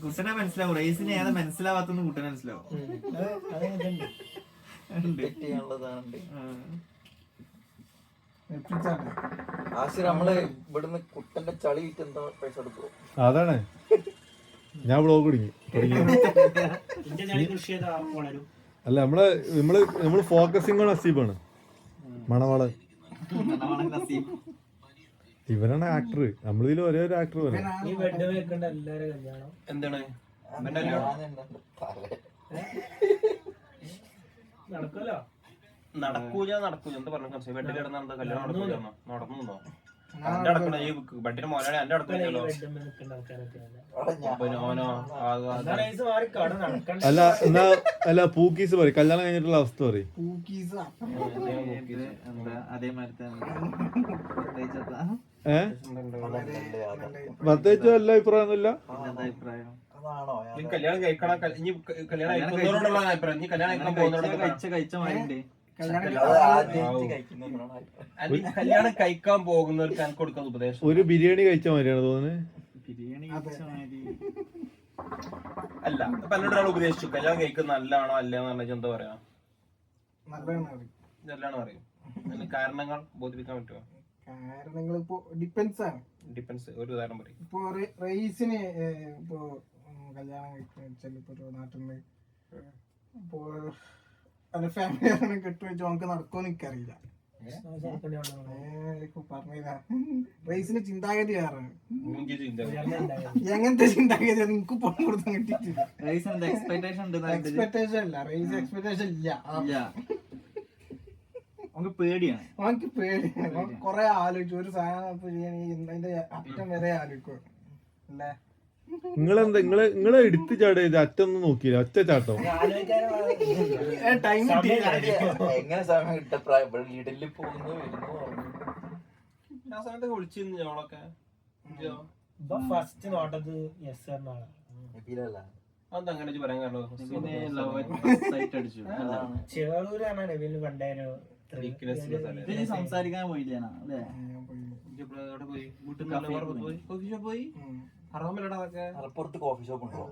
കുട്ടനെ മനസ്സിലാവും. റേസിന് ഏതാ മനസ്സിലാവാത്തൊന്നും കുട്ടനെ മനസ്സിലാവും. നമ്മള് ഇവിടുന്ന് കുട്ടന്റെ ചളി വിറ്റ് എന്താ പൈസ എടുക്കുവോ? അതാണ് ഞാൻ വ്ളോഗ് കുടുങ്ങി. അല്ല നമ്മള് ഫോക്കസിങ് ഓൺ നസീബാണ്. മണവാളൻ ഇവനാണ് ആക്ടർ. നമ്മളിതിൽ ഒരേ ഒരു ആക്ടർ പോലെ. എന്താണ് നടക്കൂല എന്താ പറഞ്ഞു? വെട്ടി കിടന്ന കല്യാണം നടന്നു എന്റെ അടക്കണ ഈ ബട്ടിന്റെ മോനാണ് എന്റെ അടക്കണോ? അല്ല പൂക്കീസ് പറയും കല്യാണം കഴിഞ്ഞിട്ടുള്ള അവസ്ഥ പറയും. പ്രത്യേകിച്ച് വല്ല അഭിപ്രായമൊന്നുമില്ല. കല്യാണം കഴിക്കണം കല്യാണം കഴിക്കുന്നവരോടുള്ള അഭിപ്രായം. നീ കല്യാണം കഴിക്കാൻ പോകുന്നവരോട് കല്യാണം കഴിക്കാൻ പോകുന്നവർക്ക് എനിക്ക് കൊടുക്കുന്ന ഉപദേശം ഒരു ബിരിയാണി കഴിച്ച മാതിരിയാണ് തോന്നുന്നത്. അല്ല അപ്പൊ എന്നോട് ഒരാൾ ഉപദേശിച്ചു കല്യാണം കഴിക്കുന്ന നല്ലതാണോ അല്ലെന്ന് പറഞ്ഞാൽ എന്താ പറയാ? നല്ലതാണ് പറയും. കാരണങ്ങൾ ബോധിപ്പിക്കാൻ പറ്റുമോ? കാരണങ്ങൾ ഇപ്പോ ഡിപ്പെൻസ് ഒരു ഉദാഹരണം പറയും. ഇപ്പൊ റേസിന് ഇപ്പോ കല്യാണം കഴിക്കാൻ ഇപ്പൊ നാട്ടില് ഇപ്പോ അല്ല ഫാമിലി കെട്ടുവെച്ചോ നമുക്ക് നടക്കുമെന്ന് എനിക്കറിയില്ല. പറഞ്ഞ റേസിന് ചിന്താഗതി വേറാണ്. എങ്ങനത്തെ ചിന്താഗതി നിങ്ങക്ക് പോകാൻ കൊടുത്താൽ കിട്ടിയിട്ടില്ല. എക്സ്പെക്ടേഷൻ അല്ല റേസ് എക്സ്പെക്ടേഷൻ ഇല്ല. പേടിയാണ്. അവനക്ക് പേടിയാണ്. കൊറേ ആലോചിച്ചു ഒരു സാധനം അതിന്റെ അറ്റം വരെ ആലോചിക്കും അല്ലേ. നിങ്ങളെ എടുത്ത് ചാട അറ്റൊന്നും നോക്കിയില്ല. ഒറ്റ ചാട്ടോ എങ്ങനെ സമയം കിട്ട പോകുന്നു വിളിച്ചിരുന്നു ഞങ്ങളൊക്കെ. ഫസ്റ്റ് നോട്ടത് യെസ് എന്നാണ്. അതങ്ങനെ പറയാൻ കാരണം ചെറുപൂരാണ് നെവിന് പണ്ടേനോ സംസാരിക്കാൻ പോയില്ല. പോയി മലപ്പുറത്ത് കോഫി ഷോപ്പ് ഉണ്ടോ?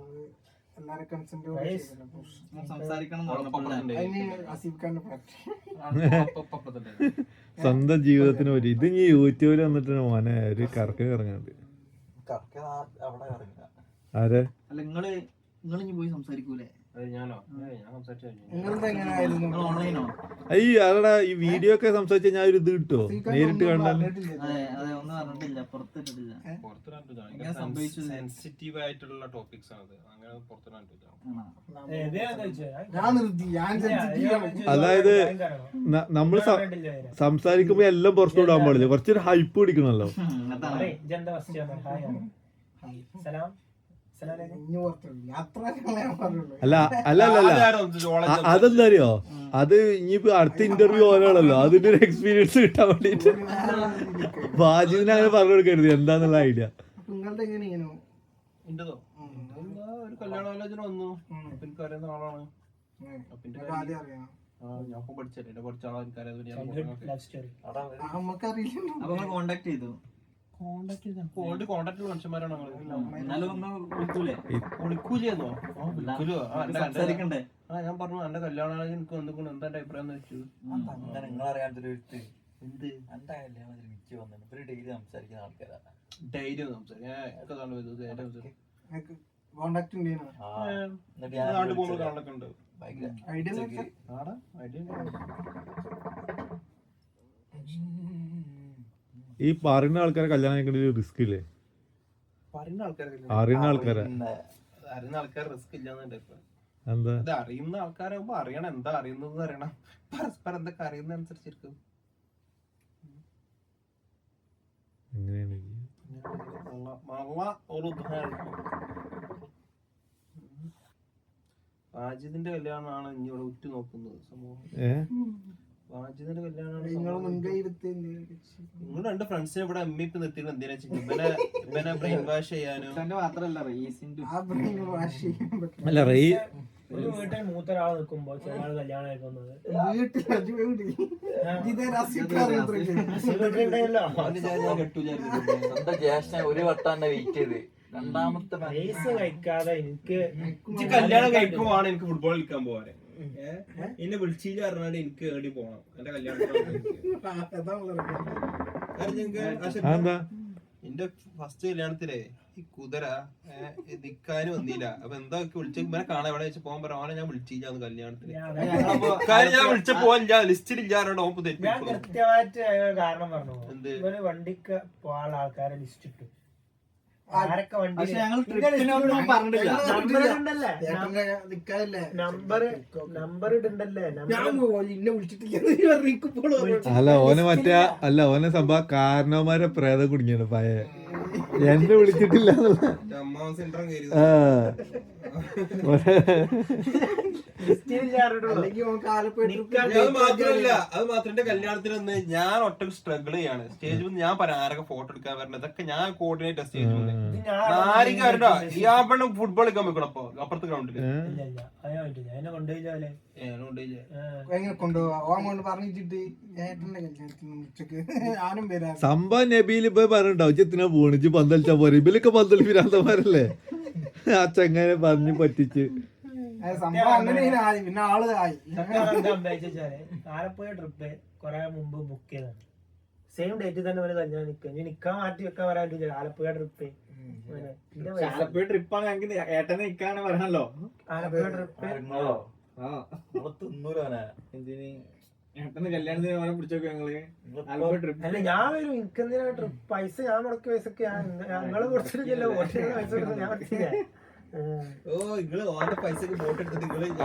സ്വന്തം ജീവിതത്തിന് പറ്റി ഇത് ഇനി യൂട്യൂബിൽ വന്നിട്ട് മോനെ ഒരു കറക്കം ഇറങ്ങാണ്ട്. ആരെ അല്ല നിങ്ങള് പോയി സംസാരിക്കൂലേ? ഞാനോ? ഓൺലൈനോ? അല്ലടാ ഈ വീഡിയോ ഒക്കെ സംസാരിച്ച ഞാൻ ഒരു ഇത് കിട്ടുമോ നേരിട്ട് കണ്ടാല്? സെൻസിറ്റീവ് ആയിട്ടുള്ള ടോപ്പിക്സ് ആണ് അങ്ങനെ അതായത് നമ്മൾ സംസാരിക്കുമ്പോ എല്ലാം പുറത്തു വിടാൻ പാടില്ല. കുറച്ചൊരു ഹൈപ്പ് പിടിക്കണല്ലോ. അല്ല അതെന്താ അറിയോ? അത് ഇനിയിപ്പോ അടുത്ത ഇന്റർവ്യൂ ഓരോളല്ലോ അതിന്റെ ഒരു എക്സ്പീരിയൻസ് കിട്ടാൻ വേണ്ടിട്ട് ബാജിന് അങ്ങനെ പറഞ്ഞു കൊടുക്കരുത് എന്താന്നുള്ള ഐഡിയ. ഒരു കല്യാണാലോചന വന്നു. എനിക്ക് അറിയുന്ന ആളാണ്. ഞാൻ പഠിച്ചല്ലേ പഠിച്ച ആളെ എനിക്കറിയാം. കോണ്ടാക്ട് ചെയ്തു. കോണ്ടാക്ട് മനുഷ്യന്മാരാണ്. ഞാൻ പറഞ്ഞു എന്റെ കല്യാണം എനിക്ക് വന്നിട്ടുണ്ട് എന്താ എന്റെ അഭിപ്രായം എന്ന് വെച്ചു. ഡെയിലി സംസാരിക്കുന്ന ആൾക്കാരാണ്. ഡെയിലി സംസാരിക്കാൻ ഈ പറയുന്ന ആൾക്കാരെ കല്യാണം കഴിക്കുന്ന റിസ്ക് ഇല്ലേ? അറിയുന്ന ആൾക്കാരെ റിസ്ക് ഇല്ലാന്നുണ്ട്. എന്താ അറിയുന്ന ആൾക്കാരാകുമ്പോ അറിയണം എന്താ അറിയുന്നത് അറിയണം. പരസ്പരം എന്തൊക്കെ അറിയുന്ന അനുസരിച്ചിരിക്കും. വാജിദിന്റെ കല്യാണമാണ് ഇനി ഇവിടെ ഉറ്റു നോക്കുന്നത് സമൂഹം. വാജിദിന്റെ കല്യാണമാണ്. നിങ്ങൾ രണ്ട് ഫ്രണ്ട്സിനെ ഇവിടെ എമ്മിപ്പ് നിർത്തിയിട്ട് എന്തിനാ ഇവനെ ബ്രെയിൻ വാഷ് ചെയ്യാനും മാത്രല്ല അല്ല ഒരു വീട്ടിൽ മൂത്ത ഒരാൾ നിൽക്കുമ്പോ ചില ആള് കല്യാണം കഴിക്കുന്നത് സ്വന്തം ജ്യേഷ്ഠൻ ഒരു വട്ടം തന്നെ വെയിറ്റ് ചെയ്ത് രണ്ടാമത്തെ റേസ് കഴിക്കാതെ എനിക്ക് കല്യാണം കഴിക്കുമ്പോഴാണ് എനിക്ക് ഫുട്ബോൾ കളിക്കാൻ പോവാറ്. എന്നെ വിളിച്ചില്ല പറഞ്ഞാൽ എനിക്ക് വേണ്ടി പോണം എന്റെ അതെന്താ എന്റെ ഫസ്റ്റ് കല്യാണത്തിലേ ഈ കുതിര നിക്കാനും വന്നില്ല. അപ്പൊ എന്താ വിളിച്ച ഇവനെ കാണാൻ എവിടെ വെച്ച് പോകാൻ പറയാൻ ഞാൻ വിളിച്ചില്ല കല്യാണത്തിന്. ഞാൻ വിളിച്ച പോവാനില്ല ലിസ്റ്റിൽ ഇല്ലാറുണ്ട്. ഞാൻ കൃത്യമായിട്ട് കാരണം പറഞ്ഞു. ഇവര് വണ്ടിക്ക് പോകാനുള്ള ആൾക്കാരെ ലിസ്റ്റ് ഇട്ടു. ആരൊക്കെ വണ്ടി നമ്പർ ഇടണ്ടല്ലേ? അല്ല ഓനെ ഓനെ സംഭവം കാരണവന്മാരെ പ്രേതം കുടുങ്ങിയാണ് പഴയ എന്നെ വിളിച്ചിട്ടില്ല അത് മാത്രല്ല കല്യാണത്തിന് വന്ന് ഞാൻ ഒറ്റ സ്ട്രഗിൾ ചെയ്യാണ്. സ്റ്റേജിൽ ഞാൻ പറയാം ആരൊക്കെ ഫോട്ടോ എടുക്കാൻ വരണം. ഇതൊക്കെ ഞാൻ കോർഡിനേറ്റ് സ്റ്റേജിൽ ആരും വരണ്ട. ഈ ആപ്പണ് ഫുട്ബോൾ കളിക്കാൻ വെക്കണം. അപ്പൊ അപ്പുറത്തെ ഗ്രൗണ്ടില് സംഭവം നബിയിൽ ഇപ്പൊ പറഞ്ഞിട്ടുണ്ടാവും ചെത്തിനാ പോണിച്ച് പന്തളിച്ചാ പോരെ. ഇവലൊക്കെ പന്തളി പിരാന്തമാരല്ലേ. ആ ചങ്ങനെ പറഞ്ഞു പറ്റിച്ച് പിന്നെ ആള് ആയി. ആലപ്പുഴ ട്രിപ്പ് കൊറേ മുമ്പ് ബുക്ക് ചെയ്താണ്. സെയിം ഡേറ്റ് തന്നെ ഒരു കല്യാണം നിക്കാൻ മാറ്റി വെക്കാൻ വരാൻ ആലപ്പുഴ ട്രിപ്പ്. ആലപ്പുഴ ട്രിപ്പാണ് ഞങ്ങൾക്ക് ഏട്ടനെ നിക്കാണ് പറയാനല്ലോ. ആലപ്പുഴ ട്രിപ്പ് എന്തിന് ഏട്ടന് കല്യാണത്തിന് ഓനെ പിടിച്ചോക്കെ ഞങ്ങള് ആലപ്പുഴ ട്രിപ്പ്. അല്ല ഞാൻ വരും. എനിക്കെന്തിനാ ട്രിപ്പ്? പൈസ ഞാൻ മുടക്കിയ പൈസക്ക് ഞങ്ങള് കൊടുത്തിട്ടില്ലല്ലോ. പൈസ കൊടുത്ത് ഞാൻ പറ്റില്ല.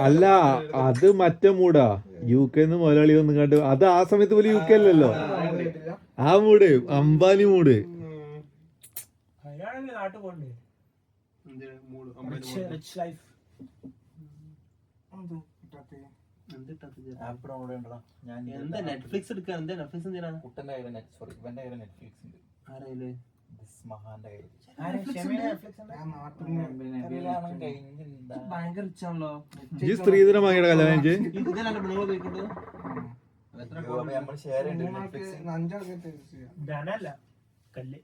അല്ല അത് മറ്റേ മൂടാ UK മുതലാളി ഒന്നും കണ്ട് അത് ആ സമയത്ത് പോലെ UK അല്ലല്ലോ. ആ മൂട് അംബാനി മൂട്. അതിനാണെങ്കിൽ നാട്ടിൽ പോണ്ടേ റിച്ച് ലൈഫ്. എന്താ നെറ്റ്ഫ്ലിക്സ് എടുക്കാൻ? എന്താ നെറ്റ്ഫ്ലിക്സ് എന്തിനാ? കുട്ടന്റെ കയ്യില് ഇവന്റെ കയ്യില് നെറ്റ്ഫ്ലിക്സ് ഉണ്ട്. ആരായാലും മഹാന്റെ കയ്യില് ഭയങ്കര റിച്ചാണല്ലോ. ഈ സ്ത്രീധനം വാങ്ങിയുടെ കല്യാണം നമ്മള് ഷെയർ ഉണ്ട് നെറ്റ്ഫ്ലിക്സ്. ധനല്ല കല്ല്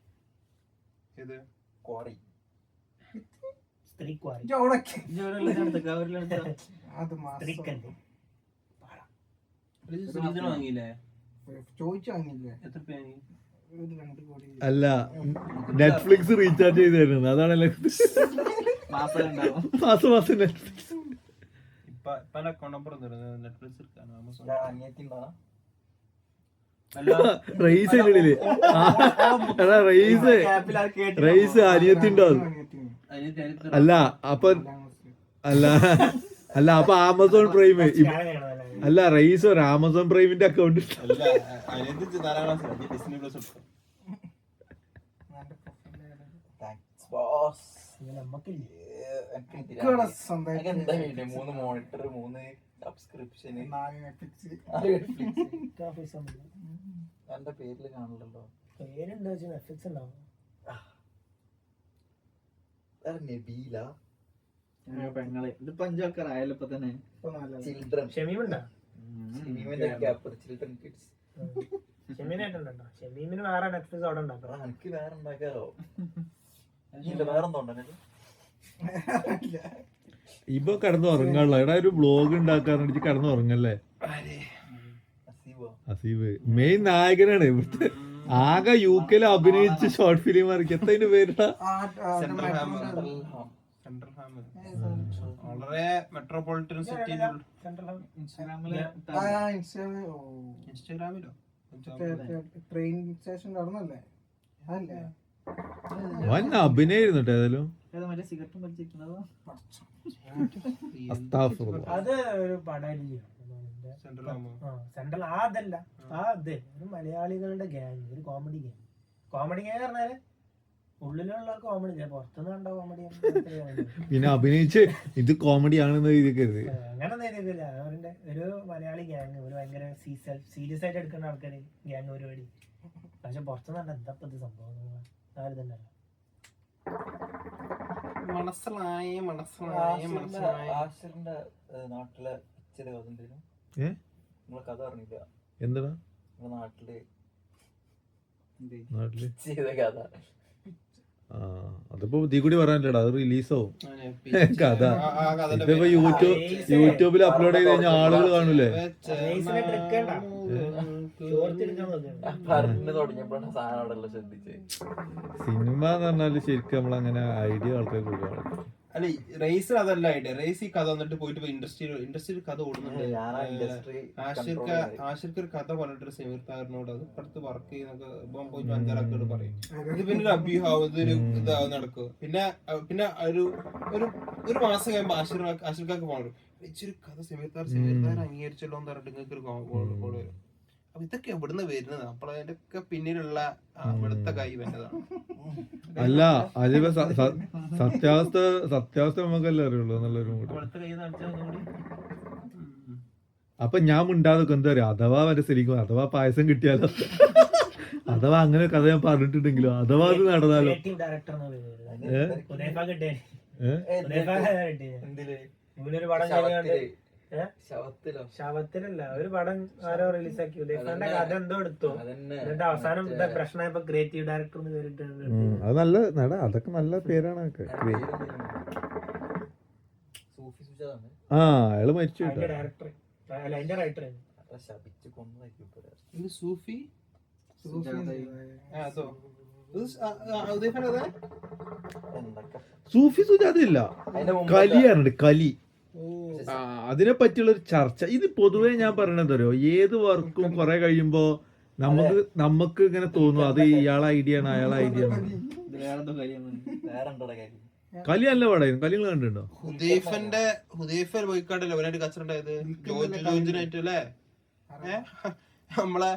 ക്വാറി സ്ത്രീ ക്വാറി സ്ത്രീക്കല്ല് വാങ്ങിയില്ലേ? ചോദിച്ചു വാങ്ങിയില്ലേ? എത്ര പേര്? അല്ല നെറ്റ്ഫ്ലിക്സ് റീചാർജ് ചെയ്ത് തരുന്നത് അതാണല്ലോ. മാസം മാസം നെറ്റ്ഫ്ലിക്സ് റൈസ് റൈസ് അനിയത്തിണ്ടാവും. അല്ല അപ്പൊ ആമസോൺ പ്രൈം അല്ല റൈസ് ഒരു ആമസോൺ പ്രൈമിന്റെ അക്കൗണ്ട്. മൂന്ന് മോണിറ്റർ 3 സബ്സ്ക്രിപ്ഷൻ എന്റെ പേരില് കാണുന്നുണ്ടോ? പേരുണ്ട് നെറ്റ്ഫ്ലിക്സ് ഉണ്ടാവും. നബീല പെങ്ങളെ ഇതിപ്പോ 5 ആൾക്കാരായാലും ഇപ്പൊ തന്നെ. ചിൽഡ്രൻ ഷമീമുണ്ടോ? ചിൽഡ്രൻ കിഡ്സ് ഷമീനായിട്ടുണ്ടോ? ഷമീമിന് വേറെ നെറ്റ്ഫ്ലിക്സ് അവിടെ ഉണ്ടാക്കാം. എനിക്ക് വേറെ ഉണ്ടാക്കാറോ? വേറെന്തോ ഉണ്ടോ? ഇപ്പൊ കിടന്ന് ഉറങ്ങാനുള്ള എടാ ഒരു ബ്ലോഗ് ഉണ്ടാക്കാൻ വേണ്ടി കിടന്ന് ഉറങ്ങല്ലേ. അസീബ് മെയിൻ നായകനാണ് ഇവിടുത്തെ. ആകെ UK അഭിനയിച്ച് ഷോർട്ട് ഫിലിം ഇറക്കി. എത്തതിന്റെ പേരിട്ടാ വളരെ മെട്രോപൊളിറ്റൻ സിറ്റി. ഇൻസ്റ്റാഗ്രാമിലോ ട്രെയിൻ സ്റ്റേഷൻ നടന്നല്ലേ? അതല്ലേ വൻ അഭിനയായിരുന്നു ഏതായാലും. സിഗരറ്റും വലിച്ചിരിക്കുന്നതോ അത് ഒരു പടയില്ല സെൻട്രൽ. അതല്ല ഒരു മലയാളികളുടെ ഗ്യാങ്, ഒരു കോമഡി ഗ്യാങ്. കോമഡി ഗ്യാങ് പറഞ്ഞാല് ഉള്ളിലുള്ള കോമഡി, പുറത്തുനിന്ന് കണ്ട കോമഡി. പിന്നെ അഭിനയിച്ച് ഇത് കോമഡി ആണെന്ന് എഴുതിക്കരുത്. അങ്ങനെ എഴുതിയില്ല. അവരുടെ ഒരു മലയാളി ഗ്യാങ്, ഒരു ഭയങ്കര സീരിയസ് ആയിട്ട് എടുക്കുന്ന ആൾക്കാര് ഗ്യാങ് പരിപാടി. പക്ഷെ പുറത്തുനിന്ന് കണ്ട എന്താ സംഭവം ആര് തന്നെ. മനസ്സിലായി. ആശിറിന്റെ നാട്ടിലെ ഇച്ചിരി കഥ എന്തേലും ഏ? നമ്മളെ കഥ അറിഞ്ഞില്ല. എന്താ നമ്മളെ നാട്ടില് നാട്ടില് ചെയ്ത കഥ ആ അതിപ്പോ ഇതീ കൂടി പറയാനില്ലടാ, അത് റിലീസാവും കഥ. ആ കഥന്റെ ഇതിപ്പോ പേര് യൂട്യൂബിൽ അപ്ലോഡ് ചെയ്ത് കഴിഞ്ഞാൽ ആളുകൾ കാണൂലേ. റേസിനെ ട്രിക്ക് ഉണ്ടാ ചോർത്തെടുക്കാൻ നോക്കണം. പറഞ്ഞു തുടങ്ങിയപ്പോഴാണ് സാധനം അവിടെ എല്ലാം ശ്രദ്ധിച്ചത്. സിനിമ എന്ന് പറഞ്ഞാല് ശരിക്കും നമ്മളങ്ങനെ ഐഡിയ ആൾക്കാർ കൂടുതലാണ്. അല്ല റേസിന് അതല്ല ഐഡിയ. റേസ് ഈ കഥ വന്നിട്ട് പോയിട്ട് ഇൻഡസ്ട്രിയിൽ കഥ ഓടുന്നുണ്ട്. ഞാനാ ഇൻഡസ്ട്രി ആഷിർക്ക് ഒരു കഥ പറഞ്ഞിട്ട് സമീർ താറിനോട് അത് അടുത്ത് വർക്ക് ചെയ്യുന്നൊക്കെ ഇപ്പം പോയി അഞ്ചാറാക്കോട് പറയും. ഇത് പിന്നെ ഒരു അഭ്യൂഹാവും, ഇതൊരു ഇതാവും നടക്കും. പിന്നെ ഒരു മാസം കഴിയുമ്പോൾ ആഷിർക്കാർക്ക് പോകണം ഇച്ചിരി കഥ സമീർ താർ അംഗീകരിച്ചല്ലോ എന്ന് പറഞ്ഞിട്ട് നിങ്ങൾക്ക് ഒരു കോൾ വരും. അപ്പൊ ഇതൊക്കെ എവിടുന്ന് വരുന്നത്? അപ്പോൾ അതിന്റെ പിന്നിലുള്ള ഇവിടുത്തെ കൈ വരുന്നതാണ്. അല്ല അതിപ്പോ സത്യാവസ്ഥ നമുക്കല്ലേ അറിയുള്ളൂ എന്നുള്ളൊരു കൂടി. ഇവിടുത്തെ കൈ കാണിച്ചാൽ കൂടി അപ്പൊ ഞാൻ മിണ്ടാതൊക്കെ എന്താ പറയാ, അഥവാ മനസ്സിലിരിക്കും, അഥവാ പായസം കിട്ടിയാലോ, അഥവാ അങ്ങനെ കഥ ഞാൻ പറഞ്ഞിട്ടുണ്ടെങ്കിലോ, അഥവാ അത് നടന്നാലോ. ഇവനൊരു പടം കഴിഞ്ഞാണ്ട് ശവത്തിലല്ല ഒരു പടം ആരോ റിലീസാക്കി ഉദയഫാന്റെ കഥ എന്തോ എടുത്തു. എന്നിട്ട് അവസാനം പ്രശ്നമായപ്പോ ക്രിയേറ്റീവ് ഡയറക്ടർ എന്ന് പേരിട്ടുണ്ട്. അത് നല്ല നട, അതൊക്കെ നല്ല പേരാണ്. ആ അയാള് മരിച്ചു അതിന്റെ ഡയറക്ടർ അല്ല അതിന്റെ റൈറ്റർ ശപിച്ച് കൊന്നതായിരിക്കും. സൂഫി സൂഫി സുജാതയില്ല, കലിയാണ് കലി. അതിനെ പറ്റിയുള്ള ഒരു ചർച്ച ഇത് പൊതുവേ ഞാൻ പറയണത് അറിയോ, ഏത് വർക്കും കുറെ കഴിയുമ്പോ നമുക്ക് ഇങ്ങനെ തോന്നും അത് ഇയാളെ ഐഡിയ ആണ് അയാളെ ഐഡിയ ആണ്. കലി നല്ല പടയും കലികൾ കണ്ടിട്ടുണ്ടോ? ഹുദൈഫ പോയിക്കാണ്ടല്ലോ അവനായിട്ട് കച്ചറുണ്ടായത് ജോർജിനായിട്ട് അല്ലേ? നമ്മളെ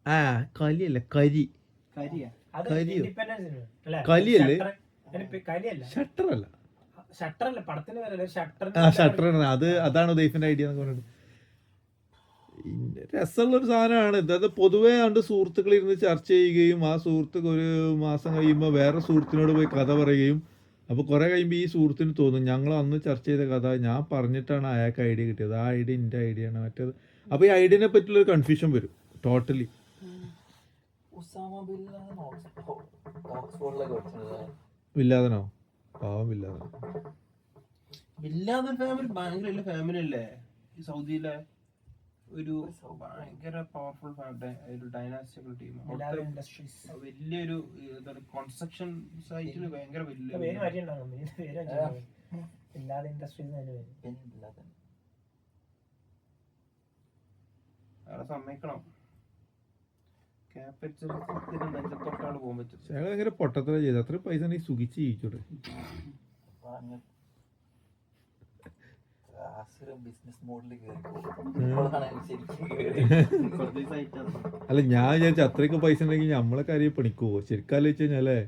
ആ കലിയല്ല കരി, കരിയോ കലിയല്ലേ, ഷട്ടറല്ല ഷട്ടറല്ല പടത്തിന് പേരല്ലേ ഷട്ടർ. ആ ഷട്ടറാണ് അത്, അതാണ് ഉദൈഫിന്റെ ഐഡിയ എന്നൊക്കെ പറഞ്ഞിട്ട്. രസമുള്ളൊരു സാധനമാണ് ഇത്. അത് പൊതുവേ കണ്ട് സുഹൃത്തുക്കൾ ഇരുന്ന് ചർച്ച ചെയ്യുകയും ആ സുഹൃത്തുക്ക് ഒരു മാസം കഴിയുമ്പോൾ വേറെ സുഹൃത്തിനോട് പോയി കഥ പറയുകയും അപ്പോൾ കുറെ കഴിയുമ്പോൾ ഈ സുഹൃത്തിന് തോന്നും ഞങ്ങൾ അന്ന് ചർച്ച ചെയ്ത കഥ ഞാൻ പറഞ്ഞിട്ടാണ് അയാൾക്ക് ഐഡിയ കിട്ടിയത്, ആ ഐഡിയ എൻ്റെ ഐഡിയ ആണ് മറ്റേത്. അപ്പോൾ ഈ ഐഡിയനെ പറ്റിയുള്ളൊരു കൺഫ്യൂഷൻ വരും ടോട്ടലി. വില്ലാതനോ? പാവം വില്ലാതനോ. വില്ലാതെ ഫാമിലി ഭയങ്കര വലിയ ഫാമിലി അല്ലേ ഈ സൗദിയിലെ? ഒരു ഭയങ്കര പവർഫുൾ ഒരു ഡൈനാസ്റ്റിക്കൽ ടീം. വലിയൊരു കൺസ്ട്രക്ഷൻ സൈറ്റിൽ ഭയങ്കര വലിയ സമ്മതിക്കണം. നെഞ്ചത്തൊട്ടാണ് പോകാൻ പറ്റും. ഭയങ്കര പൊട്ടത്തര ചെയ്ത് അത്ര പൈസ നീ സുഖിച്ച് ജീവിച്ചോടെ. അല്ല ഞാൻ വിചാരിച്ച അത്രയൊക്കെ പൈസ ഉണ്ടെങ്കിൽ നമ്മളെ കാര്യം പണിക്കുവോ ശരിക്കും ആലോചിച്ച് കഴിഞ്ഞാലേ.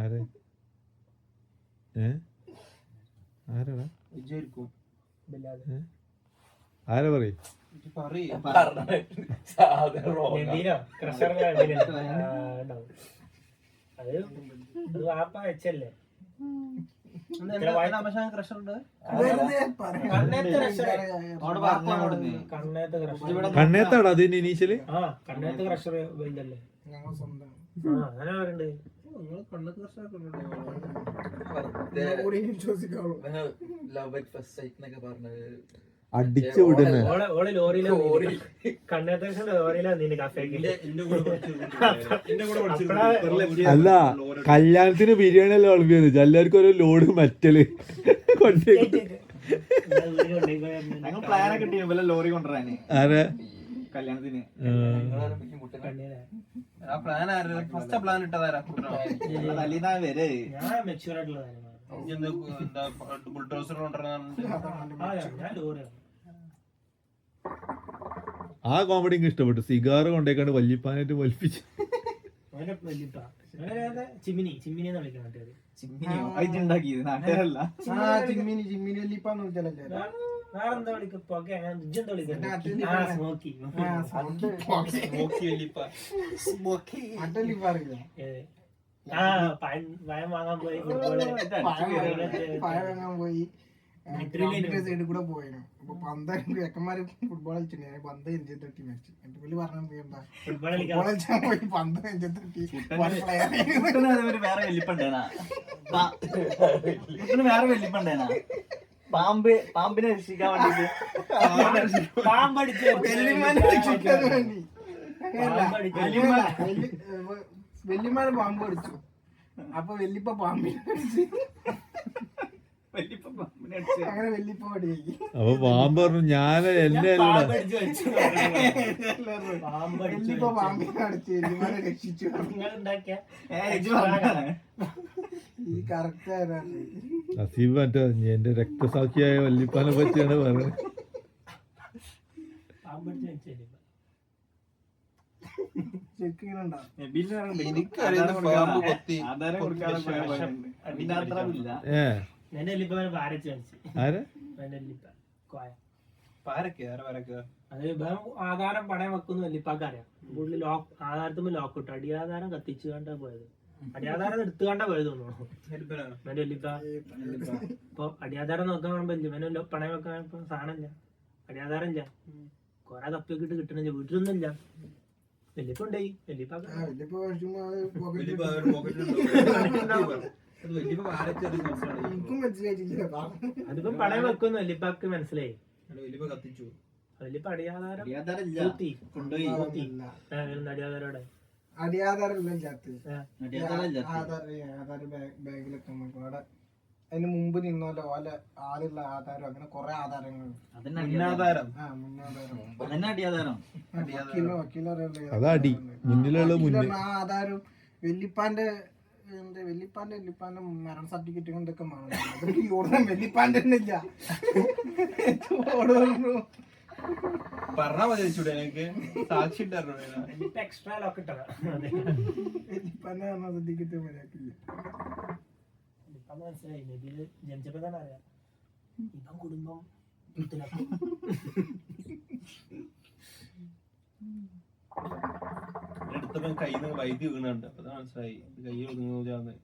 ആരെ ആരാടാ ആരാ പറയും? വെച്ചല്ലേ കണ്ണേത്താടാ അതിന് ഇനീഷ്യല് കണ്ണേത്ത് ക്രഷർ വലുതല്ലേ അങ്ങനെ പറയണ്ട്. അടിച്ചു വിടുന്ന അല്ല കല്യാണത്തിന് ബിരിയാണി അല്ല വിളമ്പിയെന്ന് എല്ലാവർക്കും ഓരോ ലോഡ് മറ്റല് ലോറി കൊണ്ടുവരാന് ആരാ കല്യാണത്തിന്. പ്ലാൻ ഇട്ടതാരാ? വരെ ബുൾഡോസർ കൊണ്ടുവരാനുണ്ട്. ആ കോമഡി എനിക്ക് ഇഷ്ടപ്പെട്ടു. സിഗാറ് കൊണ്ടേക്കാണ്ട് വല്യപ്പാനായിട്ട് വലിപ്പിച്ച് ചിമ്മിനി ചിമ്മിനി ഉണ്ടാക്കിയത് നാട്ടുകാരല്ല. ജിമ്മിനി വല്ലിപ്പാന്ന് വിളിച്ചാലേ വേറെന്താ വിളിക്കും പൊക്കെ ഇജ്ജെന്താ വിളിക്കുന്നത് സ്മോക്കി നോക്കി വല്യപ്പ അട്ടലിപ്പ അറിയില്ല പഴം വാങ്ങാൻ പോയി ഫുട്ബോള് പഴം വാങ്ങാൻ പോയി സൈഡിൽ കൂടെ പോയിനു അപ്പൊ പന്ത് ചെക്കന്മാര് ഫുട്ബോൾ കളിച്ചിട്ടുണ്ടായി പന്ത് എഞ്ചിൻ തട്ടി മരിച്ചു എന്റെ പുള്ളി പറഞ്ഞത് എന്താ ഫുട്ബോൾ ഫുട്ബോൾ കളിച്ചാൽ പോയി പന്ത് എഞ്ചിൻ തട്ടി വേറെ വെല്ലിപ്പണ്ടേനാ വേറെ വെല്ലിപ്പണ്ടേനാ പാമ്പിനെ രക്ഷിക്കാൻ വേണ്ടിട്ട് പാമ്പടിച്ച് വെല്ലിമാനെ പാമ്പ് അടിച്ചു അപ്പൊ വെല്ലിപ്പ പാമ്പിനെ അടിച്ചു അങ്ങനെ വെല്ലിപ്പ പടിയാക്കി അപ്പൊ പാമ്പ് പറഞ്ഞു ഞാൻ എന്നെ അല്ലടാ വെല്ലിപ്പ പാമ്പിനെ അടിച്ചു വെല്ലിമാനെ രക്ഷിച്ചു ഈ കറക്റ്റ് ആയിരുന്നു നസീബ് മറ്റേ എന്റെ രക്തസാക്ഷിയായ വല്ലിപ്പാനെ പറ്റിയാണ് പറയുന്നത്. ചെക്ക് ചെയ്യണ്ട എനിക്കറിയുന്ന പാമ്പ് കൊത്തി ആധാരം കൊടുക്കാതെ അതിന്റെ അത്രമില്ല. എന്റെ വല്യപ്പനെ പാരച്ച് കളിച്ച് ആരെ എന്റെ വല്യപ്പ കോയ പാരൊക്കെ ആരെ പാരൊക്കെ അത് ആധാരം പണയം വെക്കുന്ന വല്യപ്പാക്ക് അറിയാം കൂടുതൽ ആധാരത്തുമ്പോ ലോക്ക് ഇട്ടു അടിയാധാരം കത്തിച്ചു കണ്ടാ പോയത് അടിയാധാരം എടുത്തു കണ്ടാ പോയത് തോന്നുന്നു എന്റെ വല്യപ്പ ഇപ്പൊ അടിയാധാരം നോക്കാൻ വേണം വല്യപ്പനെ പണയം വെക്കാൻ സാധനമില്ല അടിയാധാരം ഇല്ല കൊറേ തപ്പിയൊക്കെ ഇട്ട് കിട്ടണില്ല വീട്ടിലൊന്നും ഇല്ല വല്യപ്പ ഉണ്ടായി വല്യപ്പാക്ക് എനിക്കും മനസ്സിലായിട്ടില്ല അതിപ്പോ പണയം വെക്കുന്നു വല്യപ്പാക്ക് മനസ്സിലായി കത്തിച്ചു വല്യപ്പ അടിയാധാരം അടിയാധാരം ഇല്ല. കൂട്ടി കൊണ്ടുപോയി അടിയാധാരോടെ അടിയാധാരല്ല ചാത്ത് അടിയാധാരം ഇല്ല. ആധാർ ബാഗിലൊക്കെ അവിടെ അതിന് മുമ്പ് നിന്നോല്ലോ ഓല ആളുള്ള ആധാരം അങ്ങനെ കൊറേ ആധാരങ്ങൾ അതന്നെ മുന്നാധാരം മുന്നാധാരം അതന്നെ അടിയാധാരം. അതാ അടി മുന്നിലുള്ള മുന്നിൽ ആ ആധാരം വെല്ലിപ്പാന്റെ മരണ സർട്ടിഫിക്കറ്റ് കൊണ്ടൊക്കെ വെല്ലിപ്പാന്റെ തന്നെ ഇല്ല പറഞ്ഞാ മതി ചൂടെ എനിക്ക് സാക്ഷി ഉണ്ടായിരുന്നു വല്യപ്പ എക്സ്ട്രാ ലോക്ക് ഇട്ടതാ വെല്ലിപ്പാന്റെ മരണ സർട്ടിഫിക്കറ്റ് മര്യാദക്കില്ല മനസ്സിലായി ഇതില് ജനിച്ചപ്പോ തന്നെ അറിയാം ഇപ്പം കുടുംബം എടുത്തപ്പോ കയ്യിൽ നിന്ന് വൈദ്യുതി വീണുണ്ട് അപ്പൊ മനസ്സിലായി കൈ ഒതുങ്ങൂലാന്ന്